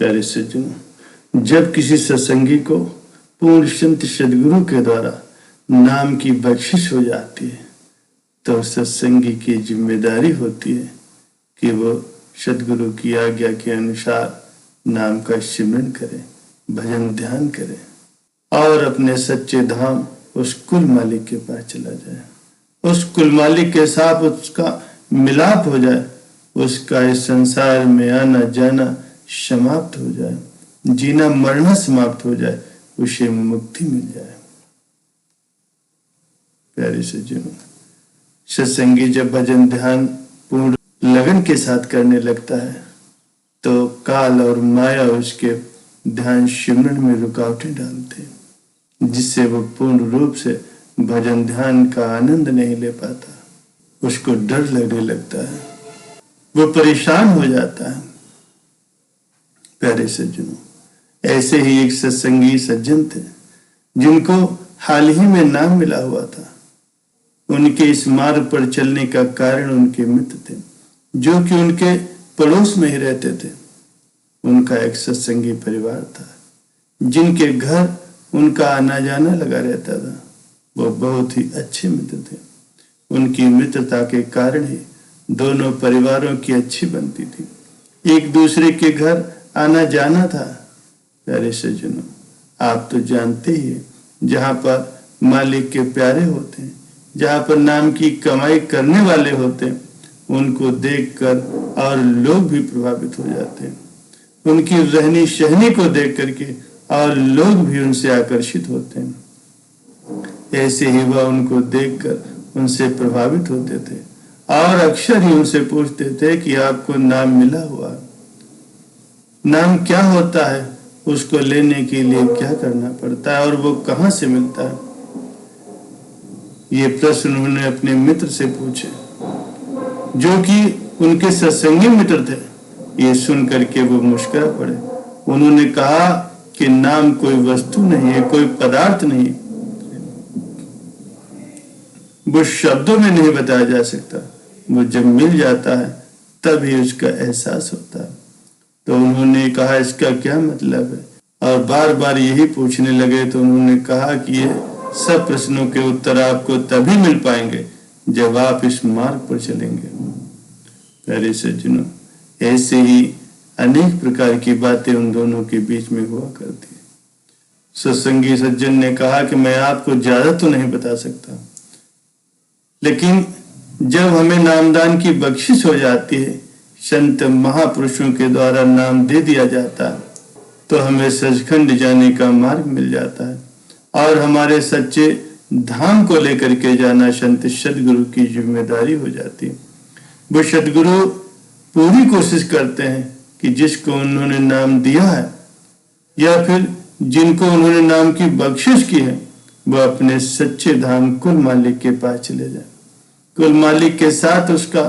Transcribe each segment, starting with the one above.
प्यारे सज्जनों, जब किसी सत्संगी को पूर्ण संत सदगुरु के द्वारा नाम की बख्शिश हो जाती है तो सत्संगी की जिम्मेदारी होती है कि वो सदगुरु की आज्ञा के अनुसार नाम का सिमरन करे, भजन ध्यान करे और अपने सच्चे धाम उस कुल मालिक के पास चला जाए। उस कुल मालिक के साथ उसका मिलाप हो जाए, उसका इस संसार में आना जाना समाप्त हो जाए, जीना मरना समाप्त हो जाए, उसे मुक्ति मिल जाए। प्यारे सज्जनों, सत्संगी जब भजन ध्यान पूर्ण लगन के साथ करने लगता है तो काल और माया उसके ध्यान सिमरन में रुकावटें डालते हैं, जिससे वो पूर्ण रूप से भजन ध्यान का आनंद नहीं ले पाता। उसको डर लगने लगता है, वो परेशान हो जाता है। प्यारे सज्जनों, ऐसे ही एक सत्संगी सज्जन थे जिनको हाल ही में नाम मिला हुआ था। उनके इस मार्ग पर चलने का कारण उनके मित्र थे जो कि उनके पड़ोस में ही रहते थे। उनका एक सत्संगी परिवार था जिनके घर उनका आना जाना लगा रहता था। वो बहुत ही अच्छे मित्र थे। उनकी मित्रता के कारण ही दोनों परिवारों की अच्छी बनती थी, एक दूसरे के घर आना जाना था। प्यारे सज्जनों, आप तो जानते ही हैं, जहां पर मालिक के प्यारे होते हैं, जहां पर नाम की कमाई करने वाले होते हैं, उनको देखकर और लोग भी प्रभावित हो जाते हैं। उनकी रहनी सहनी को देख करके और लोग भी उनसे आकर्षित होते हैं। ऐसे ही वह उनको देखकर उनसे प्रभावित होते थे और अक्सर ही उनसे पूछते थे कि आपको नाम मिला हुआ, नाम क्या होता है, उसको लेने के लिए क्या करना पड़ता है और वो कहाँ से मिलता है। ये प्रश्न उन्होंने अपने मित्र से पूछे जो कि उनके सत्संगी मित्र थे। ये सुन करके वो मुस्कुरा पड़े। उन्होंने कहा कि नाम कोई वस्तु नहीं है, कोई पदार्थ नहीं, वो शब्दों में नहीं बताया जा सकता। वो जब मिल जाता है तभी उसका एहसास होता है। तो उन्होंने कहा इसका क्या मतलब है और बार बार यही पूछने लगे। तो उन्होंने कहा कि ये सब प्रश्नों के उत्तर आपको तभी मिल पाएंगे जब आप इस मार्ग पर चलेंगे। प्यारे सज्जनों, ऐसे ही अनेक प्रकार की बातें उन दोनों के बीच में हुआ करती। सत्संगी सज्जन ने कहा कि मैं आपको ज्यादा तो नहीं बता सकता, लेकिन जब हमें नामदान की बख्शिश हो जाती है, संत महापुरुषों के द्वारा नाम दे दिया जाता है, तो हमें सचखंड जाने का मार्ग मिल जाता है और हमारे सच्चे धाम को लेकर के जाना संत सदगुरु की जिम्मेदारी हो जाती है। वो सदगुरु पूरी कोशिश करते हैं कि जिसको उन्होंने नाम दिया है या फिर जिनको उन्होंने नाम की बख्शिश की है, वो अपने सच्चे धाम कुल मालिक के पास चले जाए, कुल मालिक के साथ उसका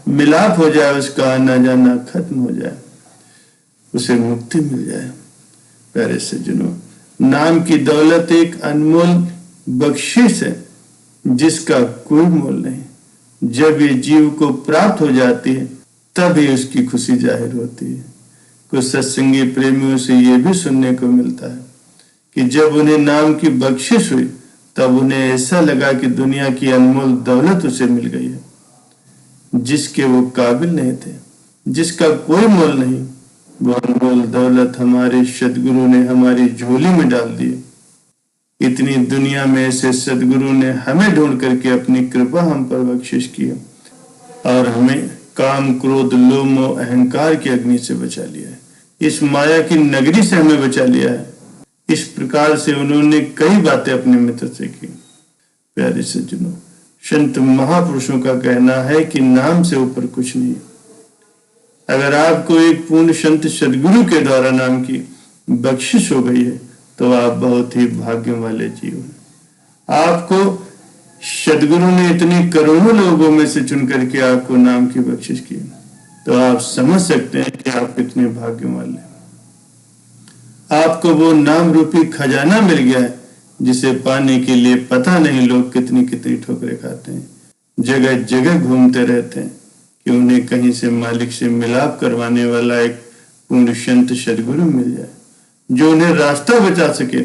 मिलाप हो जाए, उसका आना जाना खत्म हो जाए, उसे मुक्ति मिल जाए। प्यारे सज्जनों, नाम की दौलत एक अनमोल बख्शिश है जिसका कोई मोल नहीं। जब ये जीव को प्राप्त हो जाती है तभी उसकी खुशी जाहिर होती है। कुछ सत्संगी प्रेमियों से ये भी सुनने को मिलता है कि जब उन्हें नाम की बख्शिश हुई तब उन्हें ऐसा लगा कि दुनिया की अनमोल दौलत उसे मिल गई है जिसके वो काबिल नहीं थे, जिसका कोई मोल नहीं। वो अनमोल दौलत हमारे सदगुरु ने हमारी झोली में डाल दी। इतनी दुनिया में ऐसे सदगुरु ने हमें ढूंढ करके अपनी कृपा हम पर बख्शिश की और हमें काम क्रोध लोभ मोह अहंकार की अग्नि से बचा लिया है, इस माया की नगरी से हमें बचा लिया है। इस प्रकार से उन्होंने कई बातें अपने मित्र से की। प्यारे सज्जनों, संत महापुरुषों का कहना है कि नाम से ऊपर कुछ नहीं। अगर आपको एक पूर्ण संत सदगुरु के द्वारा नाम की बख्शिश हो गई है तो आप बहुत ही भाग्य वाले जीव हैं। आपको सदगुरु ने इतनी करोड़ों लोगों में से चुन करके आपको नाम की बख्शिश की, तो आप समझ सकते हैं कि आप कितने भाग्य वाले। आपको वो नाम रूपी खजाना मिल गया है जिसे पाने के लिए पता नहीं लोग कितनी कितनी ठोकरें खाते हैं, जगह जगह घूमते रहते हैं कि उन्हें कहीं से मालिक से मिलाप करवाने वाला एक पूर्ण संत सदगुरु मिल जाए, जो उन्हें रास्ता बता सके,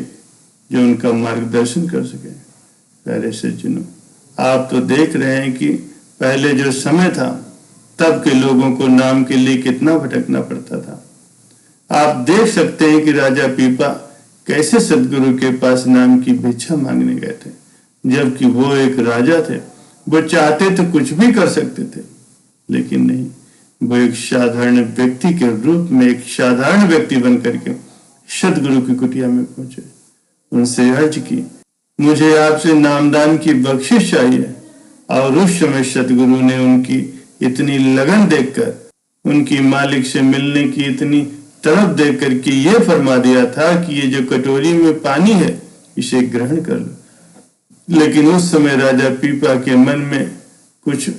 जो उनका मार्गदर्शन कर सके। प्यारे सज्जनों, आप तो देख रहे हैं कि पहले जो समय था तब के लोगों को नाम के लिए कितना भटकना पड़ता था। आप देख सकते हैं कि राजा पीपा कैसे सदगुरु के पास नाम की भिक्षा मांगने गए थे, जबकि वो एक राजा थे। वो चाहते तो कुछ भी कर सकते थे, लेकिन नहीं, वो एक साधारण व्यक्ति के रूप में, एक साधारण व्यक्ति बन करके सदगुरु की कुटिया में पहुंचे। उनसे अर्ज की, मुझे आपसे नामदान की बख्शिश चाहिए। और उस समय सदगुरु ने उनकी इतनी लगन देखकर, उनकी मालिक से मिलने की इतनी तड़प देख करके ये फरमा दिया था कि ये जो कटोरी में पानी है इसे ग्रहण कर लो। लेकिन उस समय राजा पीपा के मन में कुछ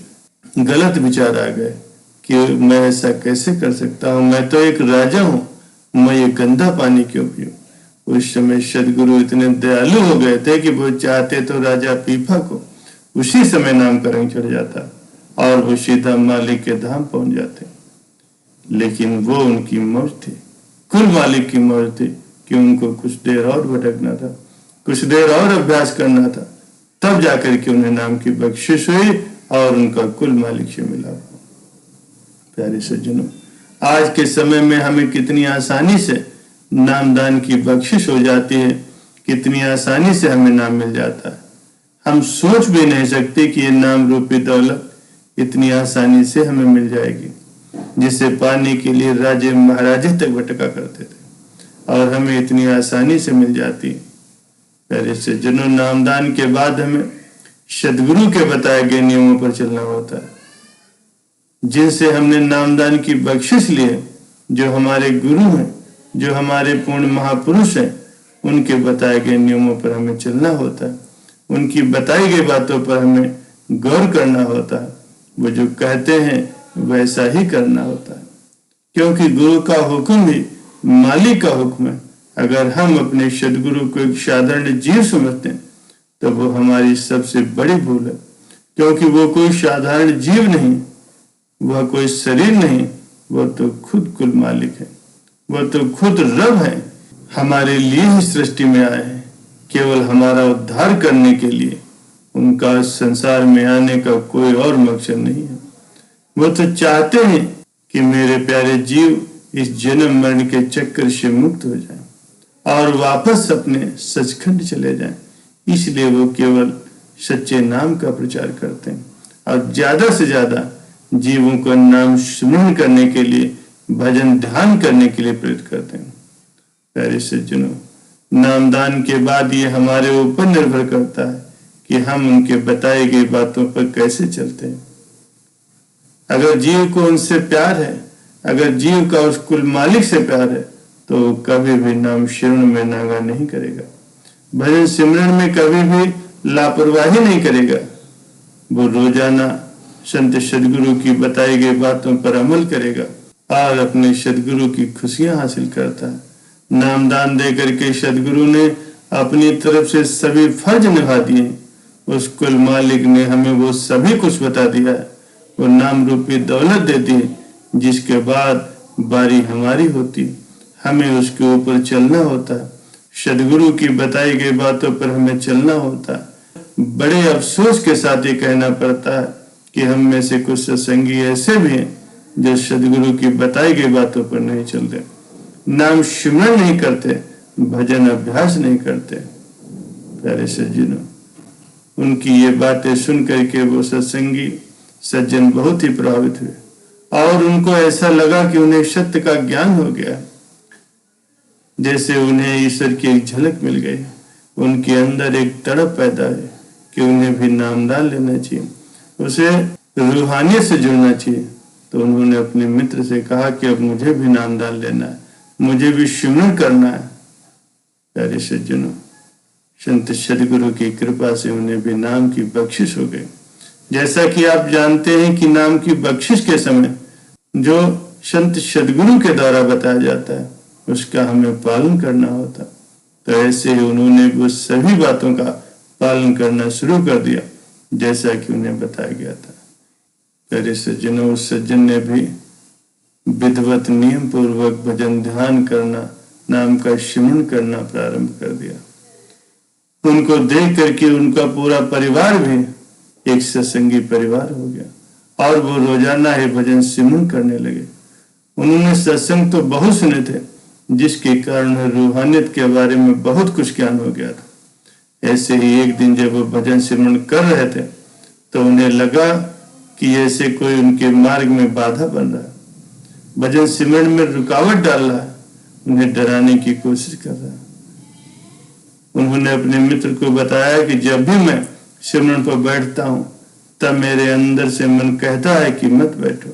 गलत विचार आ गए कि मैं ऐसा कैसे कर सकता हूँ, मैं तो एक राजा हूँ, मैं ये गंदा पानी क्यों पीऊं। उस समय सदगुरु इतने दयालु हो गए थे कि वो चाहते तो राजा पीपा को उसी समय नामकरण चढ़ जाता और वो सीधा मालिक के धाम पहुंच जाते। लेकिन वो उनकी मौज थी, कुल मालिक की मौज थी कि उनको कुछ देर और भटकना था, कुछ देर और अभ्यास करना था, तब जाकर के उन्हें नाम की बख्शिश हुई और उनका कुल मालिक से मिला। प्यारे सज्जनों, आज के समय में हमें कितनी आसानी से नामदान की बख्शिश हो जाती है, कितनी आसानी से हमें नाम मिल जाता है। हम सोच भी नहीं सकते कि ये नाम रूपी दौलत इतनी आसानी से हमें मिल जाएगी, जिसे पाने के लिए राजे महाराजे तक भटका करते थे और हमें इतनी आसानी से मिल जाती है। प्यारे सज्जनों, नामदान के बाद हमें सदगुरु के बताए गए नियमों पर चलना होता है, जिनसे हमने नामदान की बख्शिश ली है। जो हमारे गुरु हैं, जो हमारे पूर्ण महापुरुष हैं, उनके बताए गए नियमों पर हमें चलना होता है, उनकी बताई गई बातों पर हमें गौर करना होता है। वो जो कहते हैं वैसा ही करना होता है, क्योंकि गुरु का हुक्म भी मालिक का हुक्म है। अगर हम अपने सदगुरु को एक साधारण जीव समझते हैं तो वो हमारी सबसे बड़ी भूल है, क्योंकि वो कोई साधारण जीव नहीं, वह कोई शरीर नहीं, वह तो खुद कुल मालिक है, वह तो खुद रब है। हमारे लिए ही सृष्टि में आए हैं, केवल हमारा उद्धार करने के लिए। उनका संसार में आने का कोई और मकसद नहीं है। वो तो चाहते हैं कि मेरे प्यारे जीव इस जन्म मरण के चक्कर से मुक्त हो जाएं और वापस अपने सचखंड चले जाएं। इसलिए वो केवल सच्चे नाम का प्रचार करते हैं और ज्यादा से ज्यादा जीवों को नाम स्मरण करने के लिए, भजन ध्यान करने के लिए प्रेरित करते हैं। प्यारे सज्जनों, नामदान के बाद ये हमारे ऊपर निर्भर करता है कि हम उनके बताई गई बातों पर कैसे चलते हैं। अगर जीव को उनसे प्यार है, अगर जीव का उस कुल मालिक से प्यार है, तो कभी भी नाम श्रवण में नागा नहीं करेगा, भजन सिमरन में कभी भी लापरवाही नहीं करेगा। वो रोजाना संत सदगुरु की बताई गई बातों पर अमल करेगा और अपने सदगुरु की खुशियां हासिल करता है। नामदान देकर के सदगुरु ने अपनी तरफ से सभी फर्ज निभा दिए। उस कुल मालिक ने हमें वो सभी कुछ बता दिया है, वो नाम रूपी दौलत दे दी, जिसके बाद बारी हमारी होती, हमें उसके ऊपर चलना होता है, सदगुरु की बताई गई बातों पर हमें चलना होता है। बड़े अफसोस के साथ ये कहना पड़ता है कि हम में से कुछ सत्संगी ऐसे भी हैं जो सदगुरु की बताई गई बातों पर नहीं चलते, नाम सिमरन नहीं करते, भजन अभ्यास नहीं करते। प्यारे सज्जनों, उनकी ये बातें सुन करके वो सत्संगी सज्जन बहुत ही प्रभावित हुए और उनको ऐसा लगा कि उन्हें सत्य का ज्ञान हो गया, जैसे उन्हें ईश्वर की एक झलक मिल गई। उनके अंदर एक तड़प पैदा है कि उन्हें भी नामदान लेना चाहिए, उसे रूहानियत से जुड़ना चाहिए। तो उन्होंने अपने मित्र से कहा कि अब मुझे भी नामदान लेना है, मुझे भी सिमरन करना है। प्यारे सज्जनों, संत सदगुरु की कृपा से उन्हें भी नाम की बख्शिश हो गई। जैसा कि आप जानते हैं कि नाम की बख्शिश के समय जो संत सदगुरु के द्वारा बताया जाता है उसका हमें पालन करना होता। तो ऐसे ही उन्होंने वो सभी बातों का पालन करना शुरू कर दिया जैसा कि उन्हें बताया गया था। प्यारे सज्जनों, उस सज्जन ने भी विधिवत नियम पूर्वक भजन ध्यान करना, नाम का स्मरण करना प्रारंभ कर दिया। उनको देख करके उनका पूरा परिवार भी एक सत्संगी परिवार हो गया और वो रोजाना ही भजन सिमरन करने लगे। उन्होंने सत्संग तो बहुत सुने थे, जिसके कारण रूहानियत के बारे में बहुत कुछ ज्ञान हो गया था। ऐसे ही एक दिन जब वो भजन सिमरन कर रहे थे तो उन्हें लगा कि ऐसे कोई उनके मार्ग में बाधा बन रहा है, भजन सिमरन में रुकावट डाल रहा है, उन्हें डराने की कोशिश कर रहा है। उन्होंने अपने मित्र को बताया कि जब भी मैं सिमरन पर बैठता हूँ तब मेरे अंदर से मन कहता है कि मत बैठो,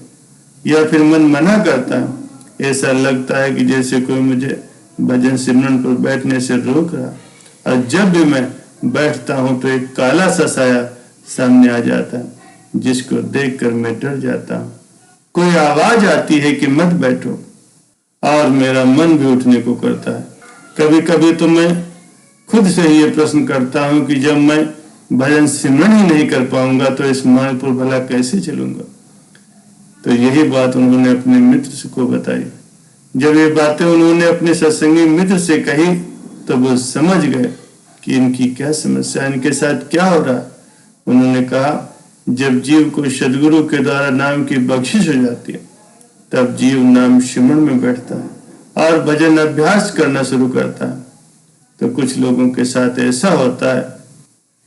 या फिर मन मना करता है। ऐसा लगता है कि जैसे कोई मुझे भजन सिमरन पर बैठने से रोक रहा, और जब भी मैं बैठता हूँ तो एक काला सा साया सामने आ जाता है, जिसको देखकर मैं डर जाता हूँ। कोई आवाज आती है कि मत बैठो और मेरा मन भी उठने को करता है। कभी कभी तो मैं खुद से ही ये प्रश्न करता हूँ कि जब मैं भजन सिमरन ही नहीं कर पाऊंगा तो इस मार्ग पर भला कैसे चलूंगा। तो यही बात उन्होंने अपने मित्र को बताई। जब ये बातें उन्होंने अपने सत्संगी मित्र से कही तो वो समझ गए कि इनकी क्या समस्या, इनके साथ क्या हो रहा। उन्होंने कहा, जब जीव को सदगुरु के द्वारा नाम की बख्शिश हो जाती है तब जीव नाम सिमरन में बैठता है और भजन अभ्यास करना शुरू करता है। तो कुछ लोगों के साथ ऐसा होता है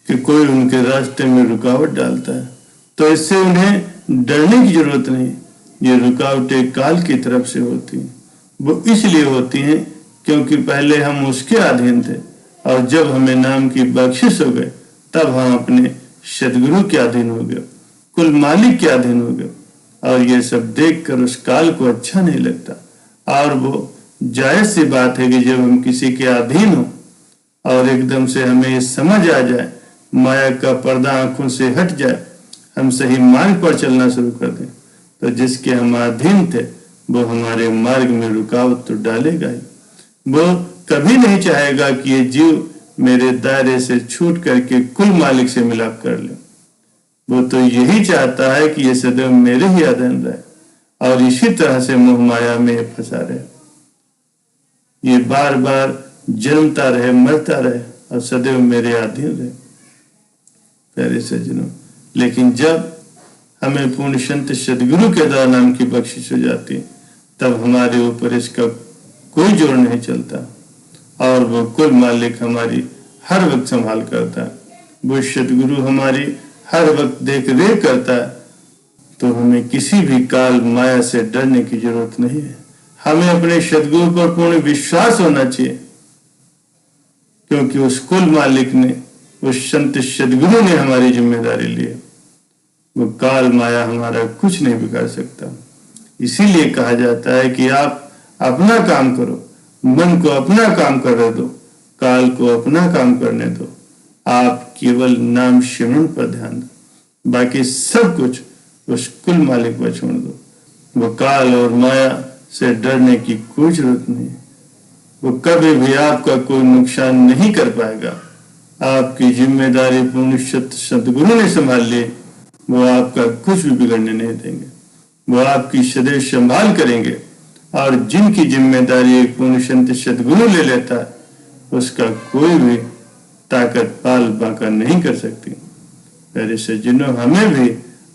कि कोई उनके रास्ते में रुकावट डालता है, तो इससे उन्हें डरने की जरूरत नहीं। ये रुकावटें काल की तरफ से होती हैं। वो इसलिए होती हैं क्योंकि पहले हम उसके अधीन थे, और जब हमें नाम की बख्शिश हो गए तब हम अपने सदगुरु के अधीन हो गए, कुल मालिक के अधीन हो गए। और ये सब देखकर उस काल को अच्छा नहीं लगता। और वो जायज सी बात है कि जब हम किसी के अधीन हो और एकदम से हमें ये समझ आ जाए, माया का पर्दा आंखों से हट जाए, हम सही मार्ग पर चलना शुरू कर दें, तो जिसके हम अधीन थे वो हमारे मार्ग में रुकावट तो डालेगा ही। वो कभी नहीं चाहेगा कि ये जीव मेरे दायरे से छूट करके कुल मालिक से मिलाप कर ले। वो तो यही चाहता है कि ये सदैव मेरे ही अधीन रहे और इसी तरह से मोह माया में फंसा रहे, ये बार बार जन्मता रहे, मरता रहे और सदैव मेरे अधीन रहे। प्यारे सज्जनों, लेकिन जब हमें पूर्ण संत सदगुरु के द्वारा नाम की बख्शिश हो जाती तब हमारे ऊपर इसका कोई जोर नहीं चलता और वो कुल मालिक हमारी हर वक्त संभाल करता है। वो सदगुरु हमारी हर वक्त देख रेख करता है, तो हमें किसी भी काल माया से डरने की जरूरत नहीं है। हमें अपने सदगुरु पर पूर्ण विश्वास होना चाहिए, क्योंकि उस कुल मालिक ने, उस संत सदगुरु ने हमारी जिम्मेदारी ली है। वो काल माया हमारा कुछ नहीं बिगाड़ सकता। इसीलिए कहा जाता है कि आप अपना काम करो, मन को अपना काम करने दो, काल को अपना काम करने दो। आप केवल नाम सिमरन पर ध्यान दो, बाकी सब कुछ उस कुल मालिक पर छोड़ दो। वो काल और माया से डरने की कोई जरूरत नहीं। वो कभी भी आपका कोई नुकसान नहीं कर पाएगा। आपकी जिम्मेदारी पूर्ण सदगुरु ने संभाल ली, वो आपका कुछ भी बिगड़ने नहीं देंगे। वो आपकी सदैव संभाल करेंगे, और जिनकी जिम्मेदारी एक पूर्ण संत सदगुरु ले लेता है उसका कोई भी ताकत पाल बांका नहीं कर सकती। प्यारे सज्जनों, हमें भी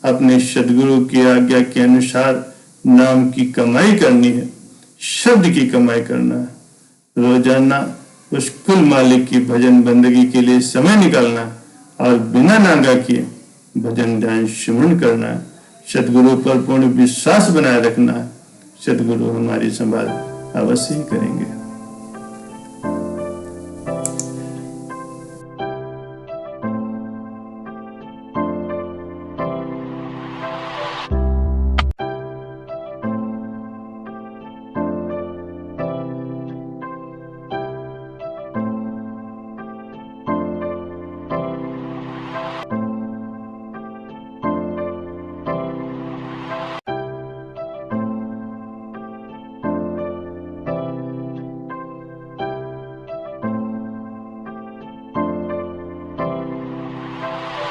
अपने सदगुरु की आज्ञा के अनुसार नाम की कमाई करनी है, शब्द की कमाई करना है। रोजाना उस कुल मालिक की भजन बंदगी के लिए समय निकालना है और बिना नागा किए भजन ध्यान सिमरन करना है। सदगुरु पर पूर्ण विश्वास बनाए रखना है। सदगुरु हमारी संभाल अवश्य ही करेंगे।